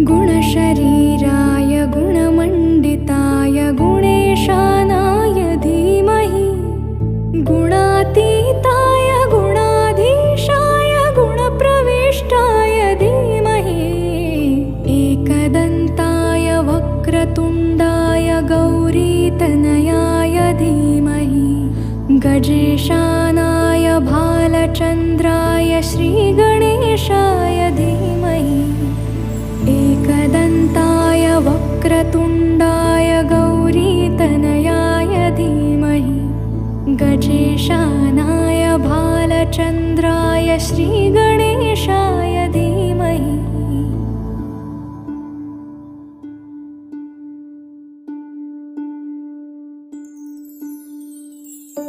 गुणशरीराय गुणमण्डिताय गुणेशानाय धीमहि गुणातीताय गुणाधीशाय गुणप्रविष्टाय धीमहि एकदन्ताय वक्रतुण्डाय गौरीतनयाय धीमहि गजेशानाय भालचन्द्राय श्रीगणेशाय धीमहि एकदन्ताय वक्रतुण्डाय गौरीतनयाय धीमहि गजेशानाय भालचन्द्राय श्रीगणेशाय